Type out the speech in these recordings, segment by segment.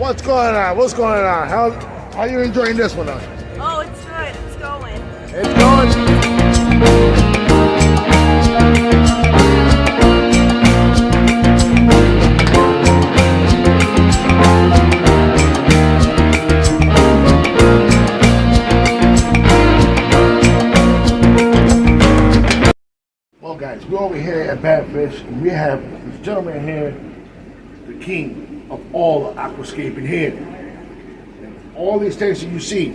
What's going on? What's going on? How are you enjoying this one? Oh, it's good. It's going. It's going. Well, guys, we're over here at Badfish, and we have this gentleman here, the king of all the aquascaping here. And all these things that you see,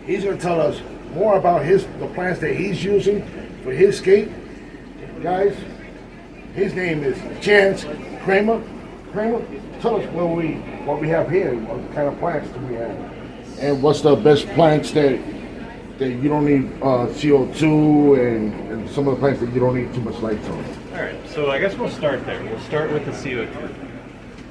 he's going to tell us more about the plants that he's using for his scape. Guys, his name is Chance Kramer. Kramer, tell us what we have here, what kind of plants do we have, and what's the best plants that you don't need CO2 and some of the plants that you don't need too much light on. Alright, so I guess we'll start there. We'll start with the CO2.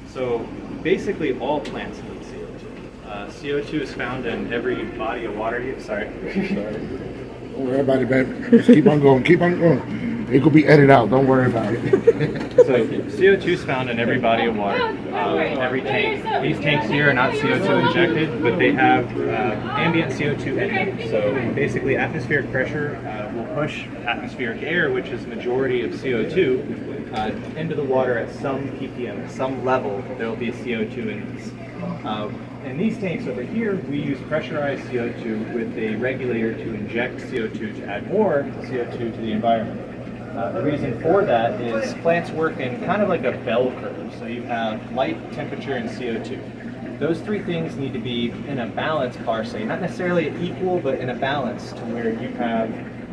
So basically all plants need CO2. CO2 is found in every body of water. Sorry. Don't worry about it, man. Just keep on going. Keep on going. It could be edited out. Don't worry about it. So CO2 is found in every body of water, every tank. These tanks here are not CO2 injected, but they have ambient CO2 in them. So basically atmospheric pressure will push atmospheric air, which is majority of CO2, into the water at some ppm, at some level. There will be CO2 in these. In these tanks over here, we use pressurized CO2 with a regulator to inject CO2 to add more CO2 to the environment. The reason for that is plants work in kind of like a bell curve. So you have light, temperature, and CO2. Those three things need to be in a balance, per se, not necessarily equal, but in a balance to where you have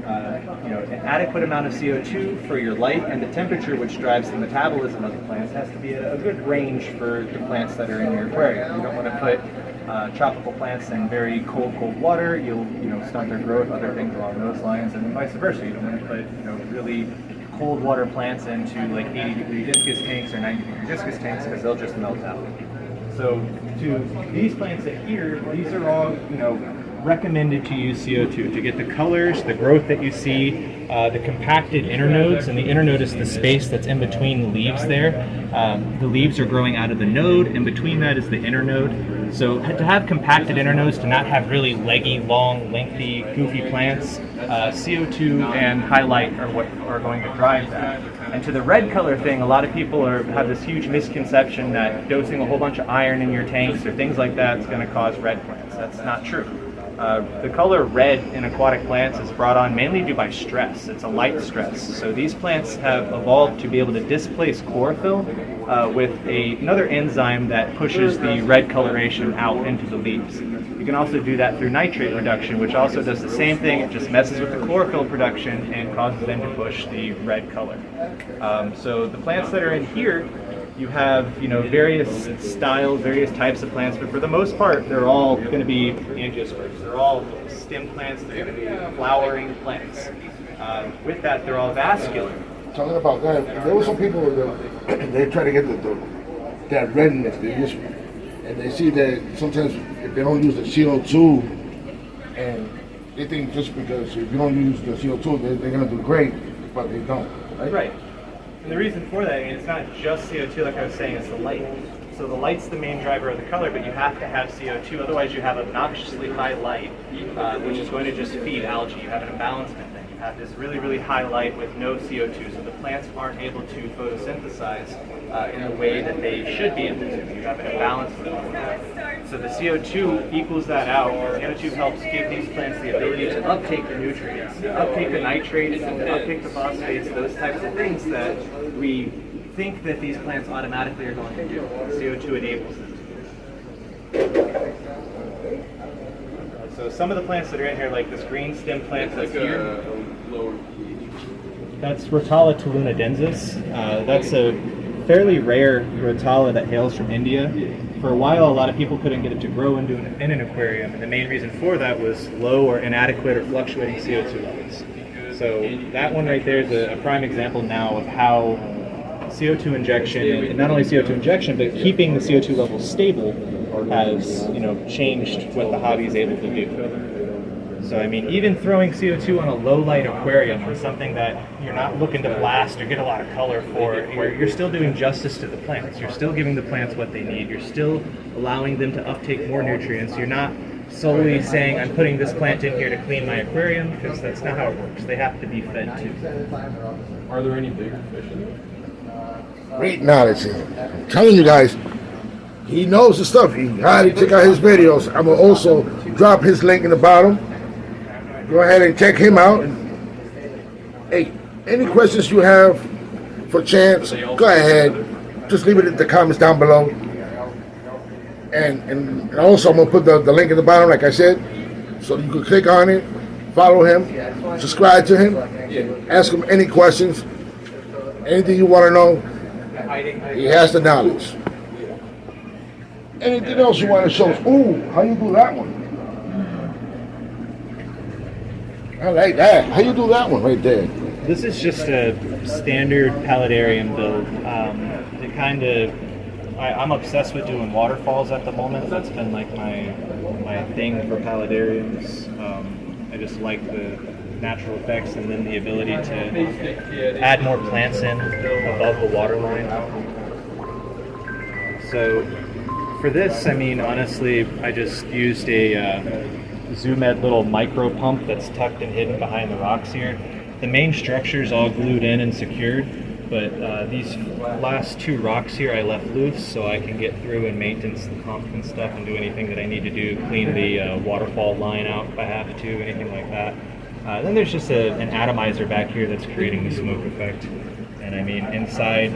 an adequate amount of CO2 for your light, and the temperature, which drives the metabolism of the plants, has to be at a good range for the plants that are in your aquarium. You don't want to put tropical plants in very cold water. You'll stunt their growth, other things along those lines, and vice versa. You don't want to put really cold water plants into like 80-degree discus tanks or 90-degree discus tanks, because they'll just melt out. So to these plants in here, these are all recommended to use CO2 to get the colors, the growth that you see, the compacted internodes, and the internode is the space that's in between the leaves there. The leaves are growing out of the node, and between that is the internode. So to have compacted internodes, to not have really leggy, long, lengthy, goofy plants, CO2 and high light are what are going to drive that. And to the red color thing, a lot of people have this huge misconception that dosing a whole bunch of iron in your tanks or things like that is going to cause red plants. That's not true. The color red in aquatic plants is brought on mainly due by stress. It's a light stress. So these plants have evolved to be able to displace chlorophyll with another enzyme that pushes the red coloration out into the leaves. You can also do that through nitrate reduction, which also does the same thing. It just messes with the chlorophyll production and causes them to push the red color. So the plants that are in here, you have various styles, various types of plants, but for the most part, they're all going to be angiosperms. They're all stem plants. They're going to be flowering plants. With that, they're all vascular. Talking about that, there were some people that they try to get that redness, and they see that sometimes if they don't use the CO2, and they think just because if you don't use the CO2, they're going to do great, but they don't. Right. And the reason for that, it's not just CO2, like I was saying, it's the light. So the light's the main driver of the color, but you have to have CO2, otherwise you have obnoxiously high light, which is going to just feed algae. You have an imbalancement then. You have this really, really high light with no CO2, so the plants aren't able to photosynthesize in the way that they should be able to. You have an imbalance. So the CO2 equals that out. CO2 helps give these plants the ability to uptake the nutrients, uptake the nitrates, and uptake the phosphates, those types of things that we think that these plants automatically are going to do. CO2 enables them to do. So some of the plants that are in here, like this green stem plant that's here, that's Rotala tulunadensis. That's a fairly rare Rotala that hails from India. For a while, a lot of people couldn't get it to grow in an aquarium, and the main reason for that was low or inadequate or fluctuating CO2 levels. So that one right there is a prime example now of how CO2 injection, and not only CO2 injection, but keeping the CO2 levels stable has changed what the hobby is able to do. So I mean, even throwing CO2 on a low light aquarium, on something that you're not looking to blast or get a lot of color for, you're still doing justice to the plants. You're still giving the plants what they need. You're still allowing them to uptake more nutrients. You're not solely saying, I'm putting this plant in here to clean my aquarium, because that's not how it works. They have to be fed too. Are there any bigger fish in there? Great knowledge here. I'm telling you guys, he knows the stuff. You gotta check out his videos. I'm gonna also drop his link in the bottom. Go ahead and check him out. Hey, any questions you have for Chance, go ahead. Just leave it in the comments down below. And also I'm gonna put the link in the bottom, like I said, so you can click on it, follow him, subscribe to him, ask him any questions, anything you want to know. He has the knowledge. Anything else you want to show us? Ooh, how you do that one? I like that. How you do that one right there? This is just a standard paludarium build. It kind of, I'm obsessed with doing waterfalls at the moment. That's been like my thing for paludariums. I just like the natural effects and then the ability to add more plants in above the water line. So for this, I mean, honestly, I just used a Zoomed little micro pump that's tucked and hidden behind the rocks here. The main structure is all glued in and secured, but these last two rocks here I left loose so I can get through and maintenance the pump and stuff and do anything that I need to do, clean the waterfall line out if I have to, anything like that. Then there's just an atomizer back here that's creating the smoke effect. And I mean, inside,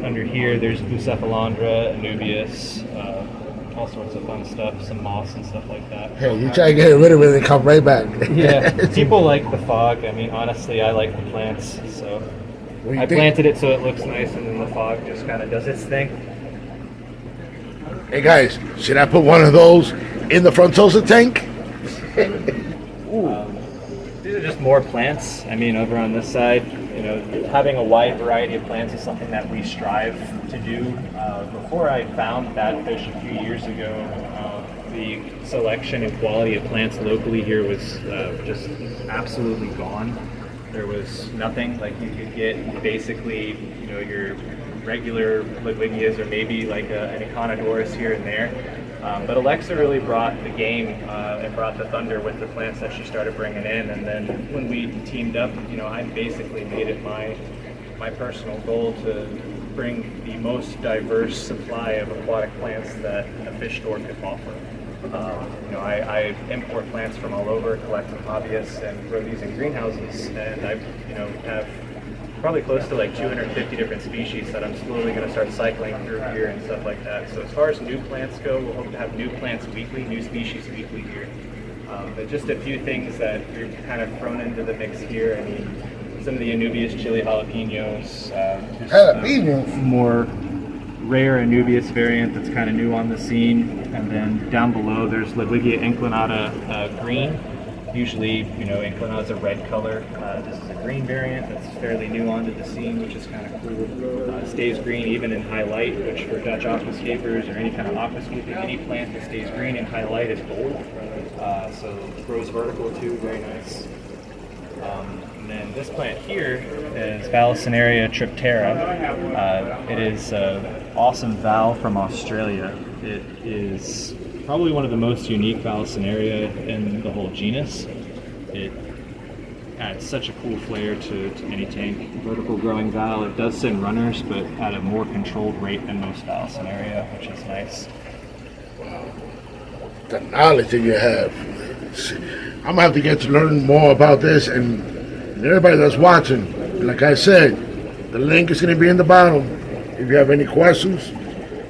under here, there's Bucephalandra, Anubias, all sorts of fun stuff, some moss and stuff like that. Hey, you try to get rid of it and come right back. Yeah, people like the fog. I mean, honestly, I like the plants, so I planted it so it looks nice, and then the fog just kind of does its thing. Hey guys, should I put one of those in the Frontosa tank? These are just more plants. I mean, over on this side, you know, having a wide variety of plants is something that we strive to do. Before I found Badfish a few years ago, the selection and quality of plants locally here was just absolutely gone. There was nothing. Like, you could get basically, you know, your regular Ludwigias or maybe like an Econodoris here and there. But Alexa really brought the game and brought the thunder with the plants that she started bringing in. And then when we teamed up, you know, I basically made it my personal goal to bring the most diverse supply of aquatic plants that a fish store could offer. You know, I import plants from all over, collect from hobbyists, and grow these in greenhouses. And I, you know, have probably close to like 250 different species that I'm slowly going to start cycling through here and stuff like that. So as far as new plants go, we'll hope to have new plants weekly, new species weekly here. But just a few things that we've kind of thrown into the mix here. I mean, some of the Anubias chili jalapenos, more rare Anubias variant that's kind of new on the scene. And then down below there's Ludwigia inclinata green. Usually, you know, inclinata is a red color. This is a green variant that's fairly new onto the scene, which is kind of cool. Stays green even in high light, which for Dutch aquascapers or any kind of aquascaping, any plant that stays green in high light is gold. So it grows vertical too, very nice. And then this plant here is Vallisneria triptera. It is an awesome val from Australia. It is probably one of the most unique Vallisneria in the whole genus. It adds such a cool flair to any tank. Vertical growing val. It does send runners, but at a more controlled rate than most Vallisneria, which is nice. The knowledge that you have. I'm gonna have to get to learn more about this, and everybody that's watching, like I said, the link is gonna be in the bottom if you have any questions,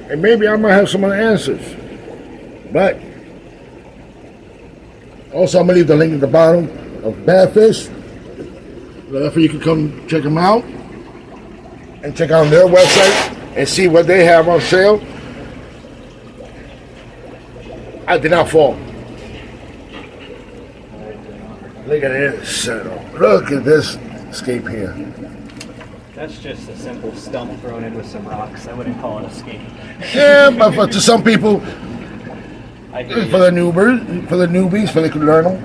and maybe I might have some of the answers. But also I'm gonna leave the link at the bottom of Badfish. Therefore you can come check them out and check out their website and see what they have on sale. I did not fall. Look at this setup. Look at this escape here. That's just a simple stump thrown in with some rocks. I wouldn't call it escape. Yeah, but to some people, for the newbies, so they could learn them.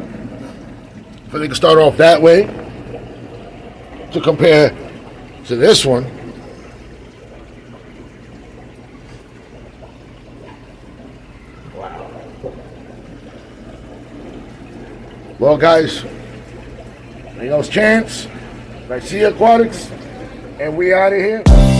So they can start off that way to compare to this one. Well, guys, ain't no chance. GarciaAquatics, and we out of here.